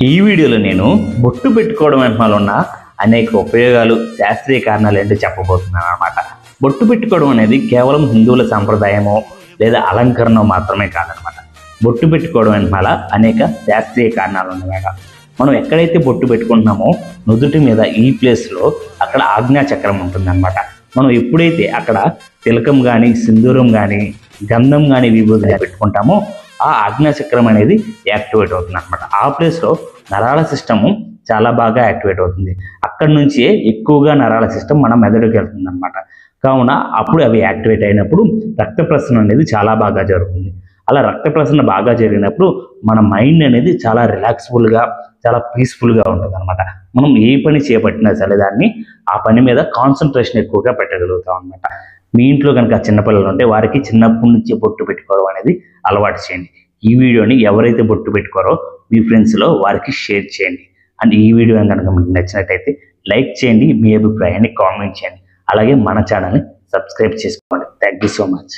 ఈ వీడియోలో నేను బొట్టు పెట్టుకోవడం వెనకాల ఉన్న అనేక ఉపయోగాలు, శాస్త్రీయ కారణాలు ఏంటో చెప్పబోతున్నాను అన్నమాట. బొట్టు పెట్టుకోవడం అనేది కేవలం హిందువుల సాంప్రదాయమో లేదా అలంకరణ మాత్రమే కాదనమాట. బొట్టు పెట్టుకోవడం వెనకాల అనేక శాస్త్రీయ కారణాలు ఉన్నాయట. మనం ఎక్కడైతే బొట్టు పెట్టుకుంటున్నామో నుదుటి మీద ఈ ప్లేస్లో అక్కడ ఆజ్ఞా చక్రం ఉంటుందన్నమాట. మనం ఎప్పుడైతే అక్కడ తిలకం కానీ, సింధూరం కానీ, గంధం కానీ, విభూతి పెట్టుకుంటామో ఆ ఆజ్ఞాచక్రం అనేది యాక్టివేట్ అవుతుంది అనమాట. ఆ ప్లేస్లో నరాల సిస్టము చాలా బాగా యాక్టివేట్ అవుతుంది. అక్కడి నుంచే ఎక్కువగా నరాల సిస్టమ్ మన మెదడుకి వెళ్తుంది అనమాట. కావున అప్పుడు అవి యాక్టివేట్ అయినప్పుడు రక్త ప్రసరణ అనేది చాలా బాగా జరుగుతుంది. అలా రక్త ప్రసరణ బాగా జరిగినప్పుడు మన మైండ్ అనేది చాలా రిలాక్స్ఫుల్గా, చాలా పీస్ఫుల్గా ఉంటుంది అనమాట. మనం ఏ పని చేపట్టినా సరే దాన్ని ఆ పని మీద కాన్సన్ట్రేషన్ ఎక్కువగా పెట్టగలుగుతాం అనమాట. మీ ఇంట్లో కనుక చిన్నపిల్లలు ఉంటే వారికి చిన్నప్పటి నుంచి బొట్టు పెట్టుకోవడం అనేది అలవాటు చేయండి. ఈ వీడియోని ఎవరైతే బొట్టు పెట్టుకోరో మీ ఫ్రెండ్స్లో వారికి షేర్ చేయండి. అండ్ ఈ వీడియో కనుక మీకు నచ్చినట్టయితే లైక్ చేయండి, మీ అభిప్రాయాన్ని కామెంట్ చేయండి. అలాగే మన ఛానల్ని సబ్స్క్రైబ్ చేసుకోండి. Thank you so much.